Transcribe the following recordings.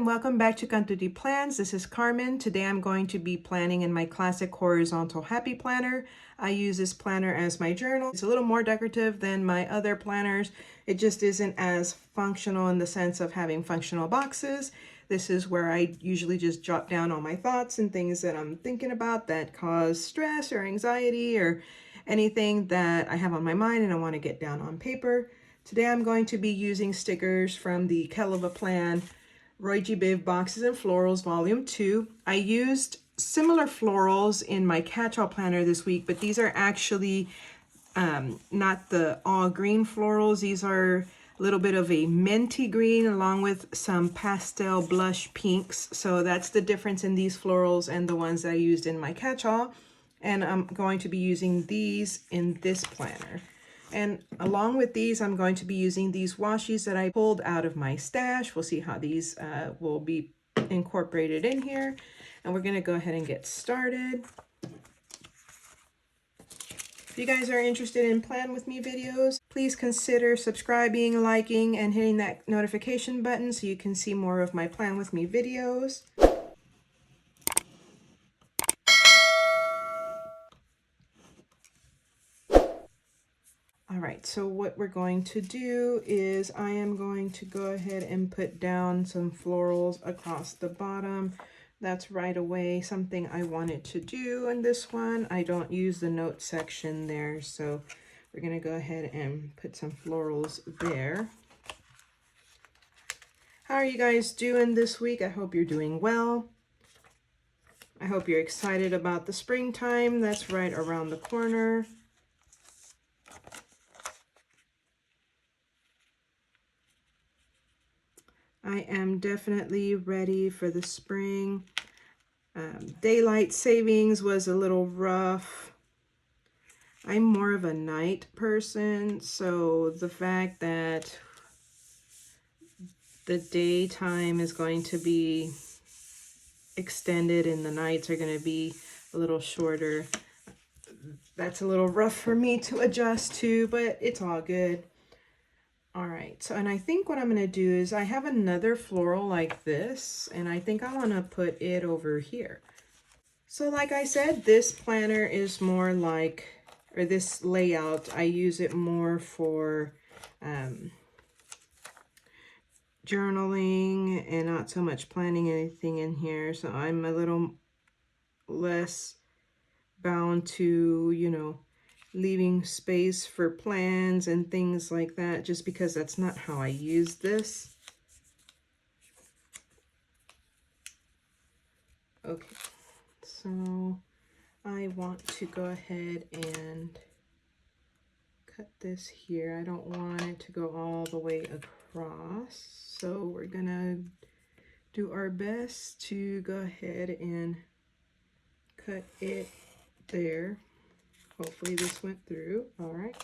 welcome back to Canto de Plans. This is Carmen. Today I'm going to be planning in my classic horizontal happy planner. I use this planner as my journal. It's a little more decorative than my other planners. It just isn't as functional in the sense of having functional boxes. This is where I usually just jot down all my thoughts and things that I'm thinking about that cause stress or anxiety or anything that I have on my mind and I want to get down on paper. Today I'm going to be using stickers from the Kell of a Plan ROYGBIV Boxes and Florals Volume 2. I used similar florals in my catch-all planner this week, but these are actually not the all green florals. These are a little bit of a minty green along with some pastel blush pinks. So that's the difference in these florals and the ones that I used in my catch-all. And I'm going to be using these in this planner. And along with these, I'm going to be using these washies that I pulled out of my stash. We'll see how these will be incorporated in here. And we're going to go ahead and get started. If you guys are interested in Plan With Me videos, please consider subscribing, liking, and hitting that notification button so you can see more of my Plan With Me videos. All right, so what we're going to do is I am going to go ahead and put down some florals across the bottom. That's right away something I wanted to do in this one. I don't use the note section there, so we're gonna go ahead and put some florals there. How are you guys doing this week? I hope you're doing well. I hope you're excited about the springtime that's right around the corner. I am definitely ready for the spring. Daylight savings was a little rough. I'm more of a night person, so the fact that the daytime is going to be extended and the nights are going to be a little shorter, that's a little rough for me to adjust to, but it's all good. All right, so and I think what I'm going to do is I have another floral like this, and I think I want to put it over here. So like I said, this planner is more like, or this layout, I use it more for journaling and not so much planning anything in here. So I'm a little less bound to, you know, leaving space for plans and things like that, just because that's not how I use this. Okay, so I want to go ahead and cut this here. I don't want it to go all the way across, so we're gonna do our best to go ahead and cut it there. Hopefully this went through. All right.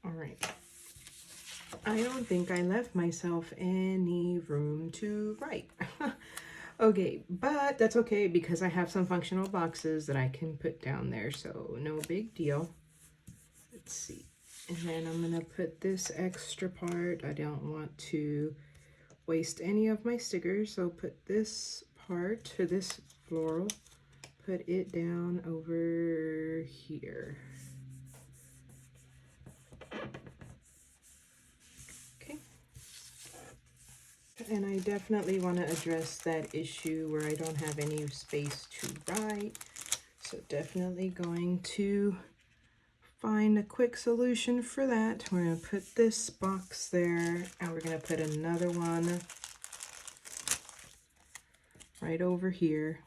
All right. I don't think I left myself any room to write. Okay, but that's okay because I have some functional boxes that I can put down there, so no big deal. Let's see. And then I'm gonna put this extra part. I don't want to waste any of my stickers, so put this part to this floral, put it down over here. Okay. And I definitely want to address that issue where I don't have any space to write. So definitely going to find a quick solution for that. We're going to put this box there, and we're going to put another one right over here.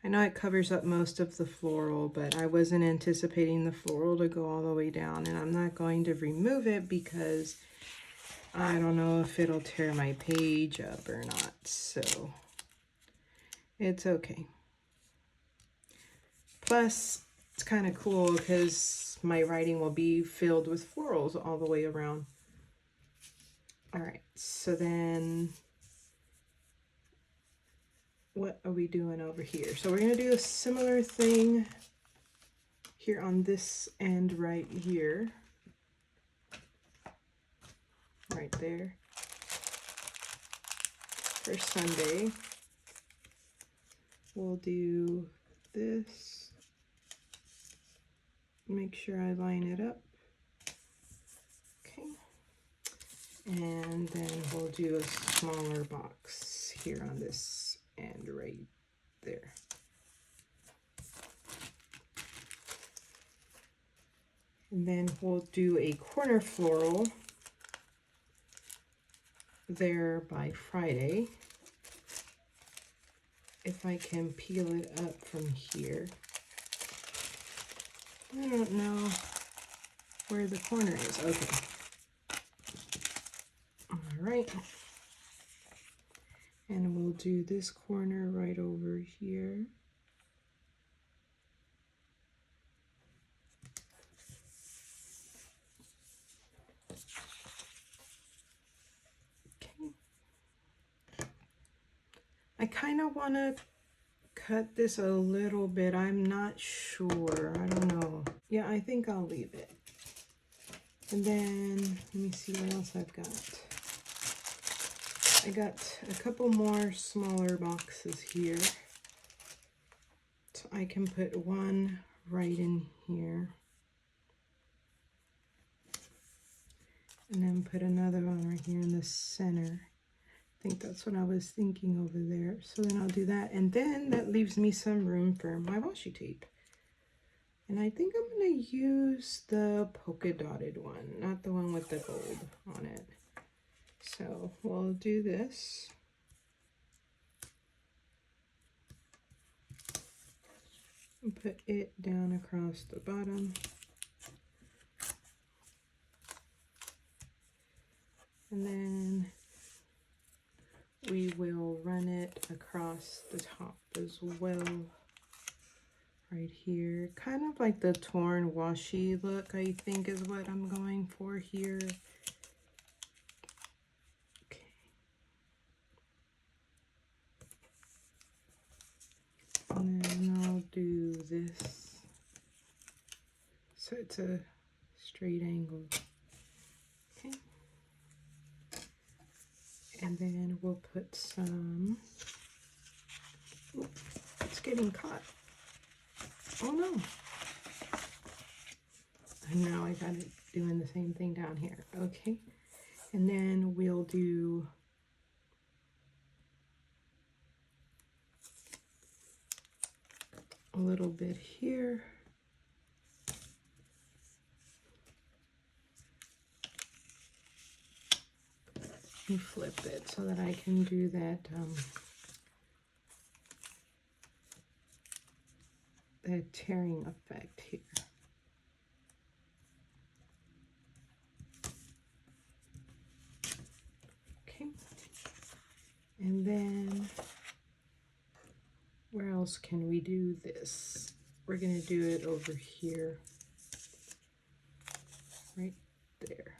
I know it covers up most of the floral, but I wasn't anticipating the floral to go all the way down, and I'm not going to remove it because I don't know if it'll tear my page up or not, so it's okay. Plus, it's kind of cool because my writing will be filled with florals all the way around. All right, so then what are we doing over here? So we're going to do a similar thing here on this end right here. right there for Sunday. We'll do this. Make sure I line it up. Okay. And then we'll do a smaller box here on this end right there. And then we'll do a corner floral there by Friday. If I can peel it up from here. I don't know where the corner is. Okay. All right. And we'll do this corner right over here. Okay. I kind of want to cut this a little bit. I'm not sure. I don't know. Yeah, I think I'll leave it. And then let me see what else I've got. I got a couple more smaller boxes here. So I can put one right in here. And then put another one right here in the center. I think that's what I was thinking over there. So then I'll do that. And then that leaves me some room for my washi tape. And I think I'm going to use the polka dotted one, not the one with the gold on it. So we'll do this. And put it down across the bottom. And then we will run it across the top as well. Right here. Kind of like the torn washi look, I think is what I'm going for here. Okay. And then I'll do this. So it's a straight angle. Okay. And then we'll put some, oops, it's getting caught. Oh no. And now I got it doing the same thing down here. Okay. And then we'll do a little bit here. And flip it so that I can do that that tearing effect here. Okay. And then where else can we do this? We're going to do it over here. Right there.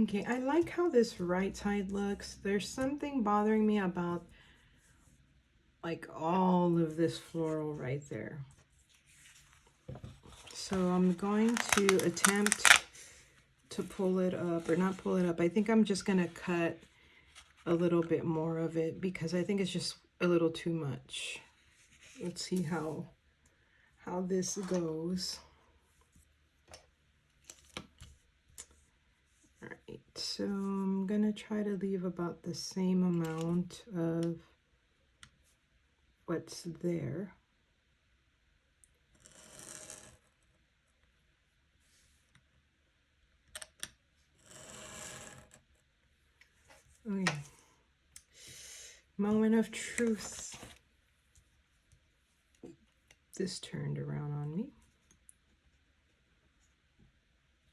Okay, I like how this right side looks. There's something bothering me about like all of this floral right there. So I'm going to attempt to pull it up, or not pull it up. I think I'm just going to cut a little bit more of it because I think it's just a little too much. Let's see how this goes. All right, so I'm gonna try to leave about the same amount of what's there. Okay, moment of truth. This turned around on me.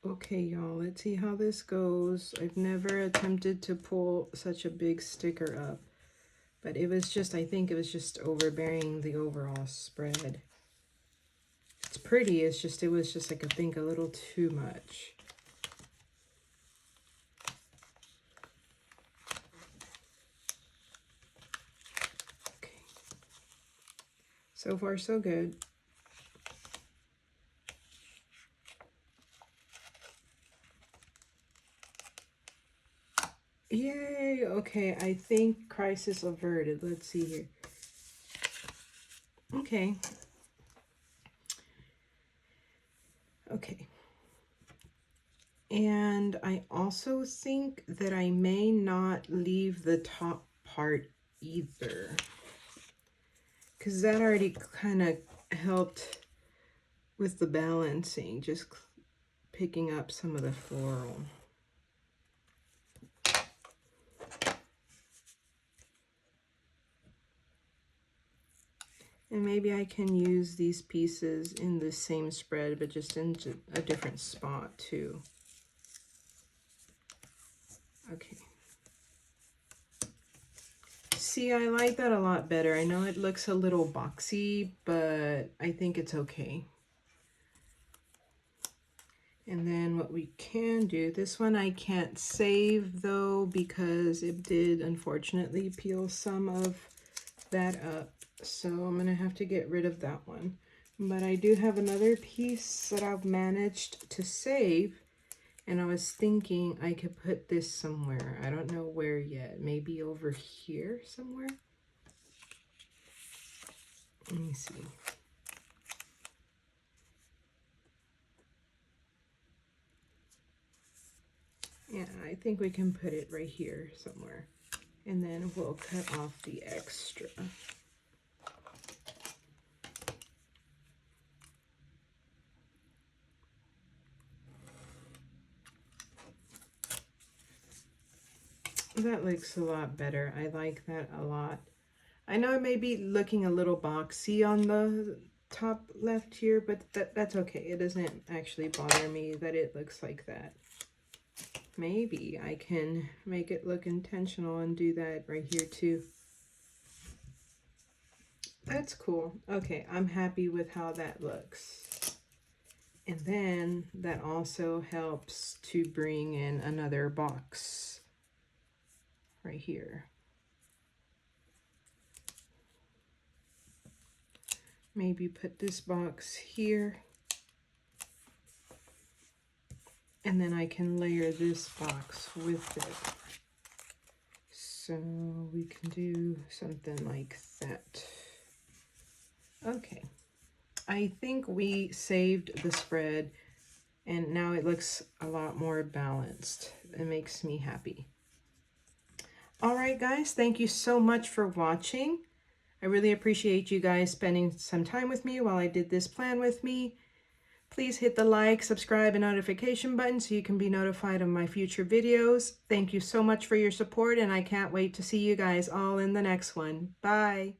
Okay, y'all, let's see how this goes. I've never attempted to pull such a big sticker up, but it was just, I think it was just overbearing the overall spread. It's pretty, it's just, it was just like, I think a little too much. So far, so good. Yay! Okay, I think crisis averted. Let's see here. Okay. Okay. And I also think that I may not leave the top part either, because that already kind of helped with the balancing, just picking up some of the floral. And maybe I can use these pieces in the same spread, but just in a different spot too. Okay. See, I like that a lot better. I know it looks a little boxy, but I think it's okay. And then what we can do, this one I can't save though, because it did unfortunately peel some of that up. So I'm gonna have to get rid of that one. But I do have another piece that I've managed to save. And I was thinking I could put this somewhere. I don't know where yet. Maybe over here somewhere. Let me see. Yeah, I think we can put it right here somewhere. And then we'll cut off the extra. That looks a lot better. I like that a lot. I know it may be looking a little boxy on the top left here, but that's okay. It doesn't actually bother me that it looks like that. Maybe I can make it look intentional and do that right here too. That's cool. Okay, I'm happy with how that looks. And then that also helps to bring in another box right here. Maybe put this box here. And then I can layer this box with it. So we can do something like that. Okay. I think we saved the spread and now it looks a lot more balanced. It makes me happy. All right, guys, thank you so much for watching. I really appreciate you guys spending some time with me while I did this plan with me. Please hit the like, subscribe, and notification button so you can be notified of my future videos. Thank you so much for your support, and I can't wait to see you guys all in the next one. Bye.